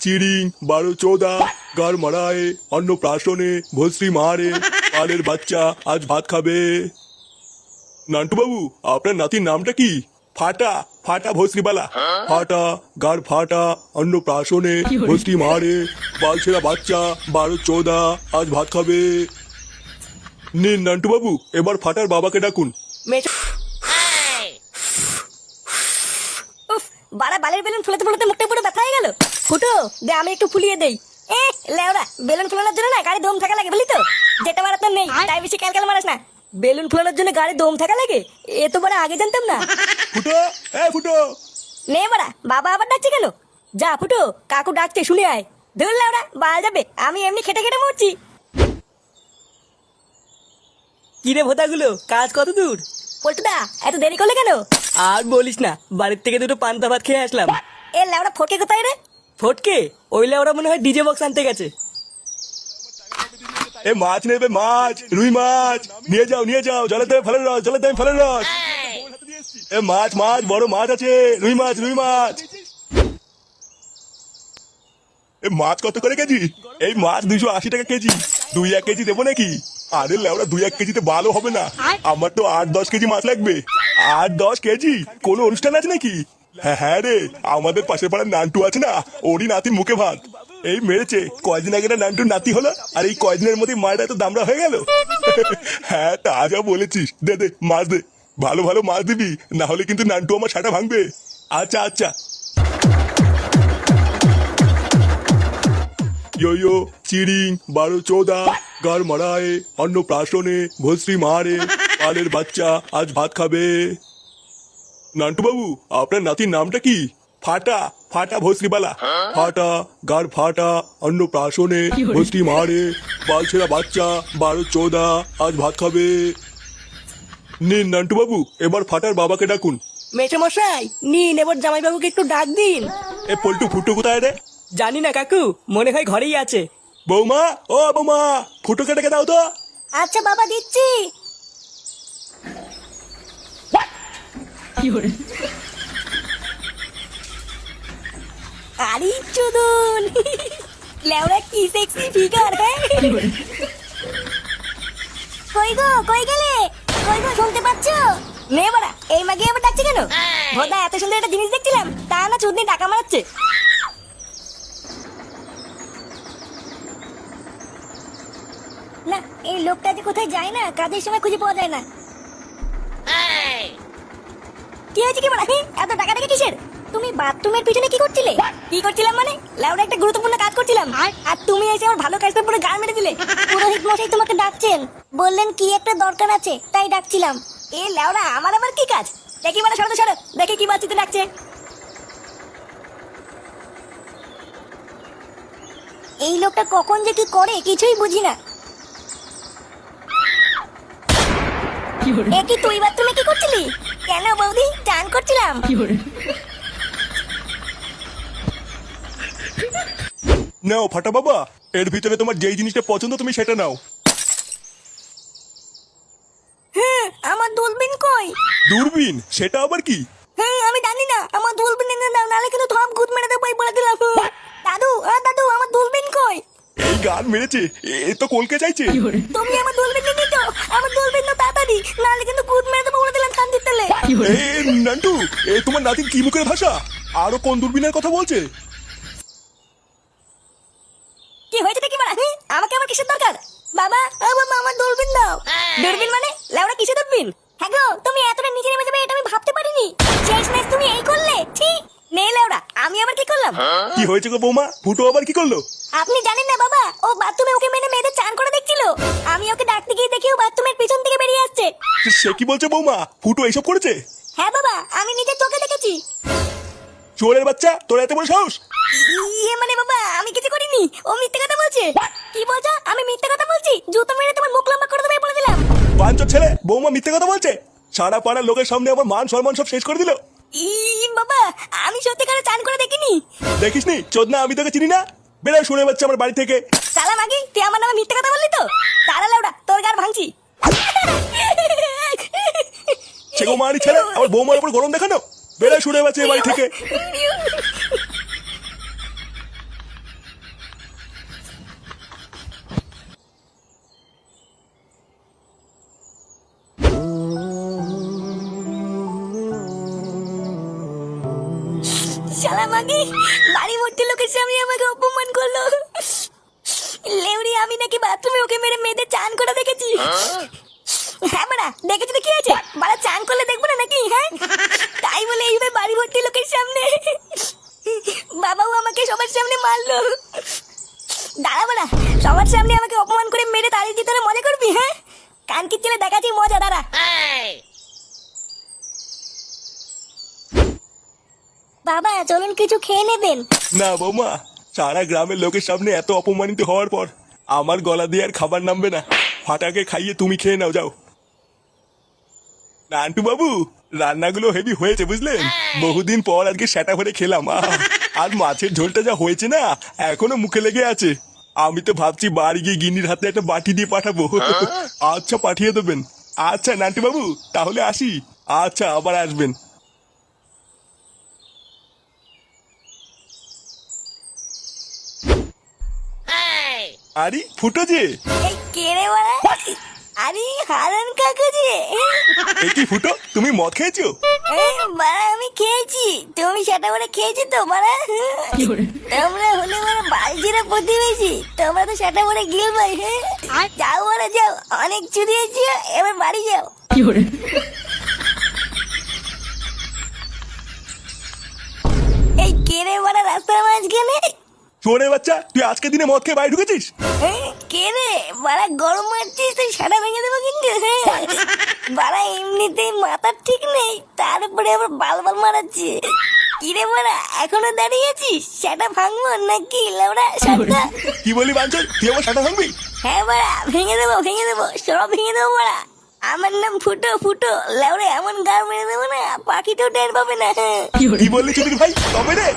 চিড়িং বারো চোদা গার মারায় অন্নপ্রাশনে ভস্রী মারে পালের বাচ্চা আজ ভাত খাবে। নান্টু বাবু, আপনার নাতির নামটা কি? ফাটা ফাটা ভস্রীবালা। ফাটা গার ফাটা অন্নপ্রাশনে ভস্রী মারে পালছেরা বাচ্চা বারো চোদা আজ ভাত খাবে। নিন নান্টু বাবু, এবার ফাটার বাবাকে ডাকুন। উফ, বাড়া বালের বেলুন ফুলাতে ফুলাতে মুখটা পুরো ব্যথা হয়ে গেল। ফুটো দে, আমি একটু ফুলিয়ে দেই। লেওরা, বেলুন ফুলানোর জন্য না গাড়ি দম থাকা লাগে, বুঝলি তো? যেটা বাড়া তোর নেই তাই বেশি ক্যালকাল মারাস না। বেলুন ফুলানোর জন্য গাড়ি দম থাকা লাগে, এ তো বাড়া আগে জানতাম না। ফুটো, ফুটো। নে বাড়া, বাবা আবার ডাকছে কেন? যা ফুটো, কাকু ডাকছে শুনে আয়। ধুর লেওরা, বাল যাবে, আমি এমনি খেটে খেটে মরছি। কিরে ভোতাগুলো, কাজ কত দূর? পল্টুদা, এত দেরি করলে কেন? আর বলিস না, বাড়ির থেকে দুটো পান্তা ভাত খেয়ে আসলাম। এ লেওরা ফটকে কোথায় রে? ফটকে ওইলে ওরা মনে হয় ডিজে বক্স আনতে গেছে। মাছ নেবে, মাছ, রুই মাছ নিয়ে যাও জলে দেবে ফেলের রস, জলে দেবে ফেলের রস। মাছ মাছ বড় মাছ আছে, রুই মাছ। মাছ কত করে কেজি? এই মাছ 280 টাকা কেজি। 2-1 কেজি দেবো নাকি? আরে লেওরা, 2-1 কেজিতে ভালো হবে না, আমার তো 8-10 কেজি মাছ লাগবে। 8-10 কেজি? কোনো অনুষ্ঠান আছে নাকি? হ্যাঁ রে, আমাদের পাশের পাড়ার নান্টু আছে না, ওরই নাতির মুখে ভাত। এই মেরেছে, কয়দিন আগে না নান্টুর নাতি হলো, আর এই কয়দিনের মধ্যে মায়েরা তো দামড়া হয়ে গেল। হ্যাঁ, তা যা বলেছিস, দে মাছ দে, ভালো ভালো মাছ দিবি, না হলে কিন্তু নান্টু আমার সাটা ভাঙবে। আচ্ছা। ইয়ো চিড়িং বারো চোদা গার মারায় অন্নপ্রাশনে ভস্রী মারে পালের বাচ্চা আজ ভাত খাবে। নান্টু বাবু, আপনার নাতির নামটা কি? ফাটা ফাটা ভস্রীবালা। ফাটা গার ফাটা অন্নপ্রাশনে ভস্রী মারে পালছেরা বাচ্চা বারো চোদা আজ ভাত খাবে। নিন নান্টু বাবু, এবার ফাটার বাবাকে ডাকুন। মেশো মশাই, নিন এবার জামাইবাবুকে একটু ডাক দিন। পল্টু ফুটো কোথায় রে? জানি না কাকু, মনে হয় ঘরেই আছে। বৌমা, ও বৌমা, ফুটোকে ডেকে দাও তো। আচ্ছা বাবা, দিচ্ছি। আরে চুদুন, লেওরা কি সেক্সি ফিগার। হ্যাঁ, কই গেলে? কই গো, শুনতে পাচ্ছো? নে বাড়া, এই মাগে আবার ডাকছে কেন? ভোদা, এত সুন্দর একটা জিনিস দেখছিলাম, তা না চুদনি টাকা মারাচ্ছে। না, এই লোকটা যে কোথায় যায় না, কাজের সময় খুঁজে পাওয়া যায় না। কি হয়েছে কি বলা? এত টাকা টাকা কিসের? তুমি বাথরুমের পিছনে কি করছিলে? কি করছিলাম মানে? লেওড়া একটা গুরুত্বপূর্ণ কাজ করছিলাম, আর তুমি এসে আমার ভালো কাজটা পুরো গান মেরে দিলে। পুরোহিত মশাই তোমাকে ডাকছেন, বললেন কি একটা দরকার আছে, তাই ডাকছিলাম। এ লেওড়া, আমার আবার কি কাজ? দেখি বলে, সরো দেখি কি বাচ্চিতে ডাকছে। এই লোকটা কখন যে কি করে কিছুই বুঝি না। এ কি তুই বাথরুমে কি করছিলি? কেন বৌদি, চান করছিলাম। নাও ফাটা বাবা, এর ভিতরে তোমার যেই জিনিসটা পছন্দ তুমি সেটা নাও। হ্যাঁ, আমার দূরবীন কই? দূরবীন? সেটা আবার কি? হ্যাঁ, আমি জানি না, আমার দূরবীন এনে দাও, নাহলে কিন্তু থপ গুদ মেরে দেবো বলে দিলাম। দাদু, দাদু, আমার দূরবীন কই? এই গান মেরেছে, এ তো কলকে চাইছে। তুমি আমার দূরবীন নিয়ে নিতো, আমার দূরবীন তো তাড়াতাড়ি, নাহলে কিন্তু গুদ মেরে দেবো বলে দিলাম কান্দির তেলে। নান্টু, এ তোমার নাতির কি মুখের ভাষা? আরো কোন দূরবীনের কথা বলছে? কি হয়েছে কি বলা? আমাকে আবার কিসের দরকার? বাবা, বাবা, আমার দূরবীন দাও। দূরবীন মানে? লেওড়া কিসের দূরবীন? হ্যাঁ গো, তুমি এতটা নিচে নেমে যাবে এটা আমি ভাবতে পারিনি। শেষমেশ তুমি এই করলে? ঠিক নেই লেওড়া, আমি আবার কি করলাম? কি হয়েছে গো বৌমা, ফুটো আবার কি করলো? আপনি জানেন না বাবা, ও বাথরুমে ওকে মেনে মেয়েদের চান করে দেখছিল। আমি ওকে ডাকতে গিয়ে দেখি ও বাথরুমের পিছন থেকে বেরিয়ে আসছে। সে কি বলছে বৌমা, ফুটো এইসব করেছে? হ্যাঁ বাবা, আমি নিজের চোখে দেখেছি। চোরের বাচ্চা, তোর এত বড় সাহস? ইয়ে মানে বাবা, আমি কিছু করিনি, ও মিথ্যে কথা বলছে। কি বলছো? আমি মিথ্যে কথা বলছি? জুতো মেরে তোমার মুখ লম্বা করে দেবে বলে দিলাম। বাঞ্চোর ছেলে, বৌমা মিথ্যে কথা বলছে। সারা পাড়ার লোকের সামনে আমার মান সম্মান সব শেষ করে দিল। বাবা, আমি সত্যিকারে চান করে দেখিনি। দেখিসনি চোদনা, আমি তোকে চিনি না। বেড়া শুনে বাচ্চা আমার বাড়ি থেকে। সালা মাগি, তুই আমার নামে মিথ্যে কথা বললি তো? তারা লাউডা, তোর গার ভাঙছি। ছেগো মারি ছেলে, আমার বৌমার উপর গরম দেখানো। বেড়া শুনে বাচ্চা বাড়ি থেকে। মাগি বাড়ি ভর্তি লোকের সামনে আমাকে অপমান করলো। লেউরি আমি নাকি বাথরুমে ওকে মেরে মেয়েদের চান করে দেখেছি। হ্যাঁ বাড়া দেখেছি তো কি আছে, বাড়া চান করলে দেখবো না নাকি? হ্যাঁ তাই বলে এইভাবে বাড়ি ভর্তি লোকের সামনে বাবাও আমাকে সবার সামনে মারলো। দাঁড়া বাড়া, সবার সামনে আমাকে অপমান করে মেরে তাড়িয়ে দিতে তোরা মজা করবি? হ্যাঁ কান কি ছেলে দেখাচ্ছি মজা, দাঁড়া। বাবা চলুন কিছু খেয়ে নেবেন। না বৌমা, সারা গ্রামের লোকের সামনে এত অপমানিত হওয়ার পর আমার গলা দিয়ে আর খাবার নামবে না। ফাটাকে খাইয়ে তুমি খেয়ে নাও, যাও। নান্টু বাবু, রান্নাগুলো হেভি হয়েছে বুঝলেন। বহুদিন পর আজকে সেটা ভরে খেলাম। আর মাছের ঝোলটা যা হয়েছে না, এখনো মুখে লেগে আছে। আমি তো ভাবছি বাড়ি গিয়ে গিন্নির হাতে একটা বাটি দিয়ে পাঠাবো। আচ্ছা পাঠিয়ে দেবেন। আচ্ছা নান্টু বাবু তাহলে আসি। আচ্ছা আবার আসবেন। আরে ফুটো যে, এই কে রে বাড়া? আরে হারান কাকু যে। এ কি ফুটো, তুমি মদ খেয়েছো? বাড়া আমি খেয়েছি, তুমি সেটা বলে খেয়েছি তো বাড়া। তোমরা হলে বাড়া বালজিরা প্রতিবেশী, তোমরা তো সেটা বলে গিল ভাই। হ্যাঁ যাও বাড়া যাও, অনেক চুরিয়েছি, এবার বাড়ি যাও। এই কে রে বাড়া রাস্তার মাঝখানে? চোরের বাচ্চা, তুই আজকে দিনে মদ খেয়ে বাড়ি ঢুকেছিস? কে রে বাড়া, গরম মারছিস তুই, সারা ভেঙে দেবো কিন্তু। বাড়া এমনিতেই মাথার ঠিক নেই, তারপরে আবার বালবাল মারাচ্ছে। কিরে বাড়া এখনো দাঁড়িয়ে আছিস? সেটা ভাঙবো নাকি লাউড়া সাতটা? কি বলি বাঞ্চল, তুই আমার সাটা ভাঙবি? হ্যাঁ বাড়া ভেঙে দেবো সব ভেঙে দেবো বাড়া। আমার নাম ফুটো ফুটো, লাউড়া এমন গাড় মেরে দেবো না পাখিটাও টের পাবে না। কি বললি চুদির ভাই, তবে রে।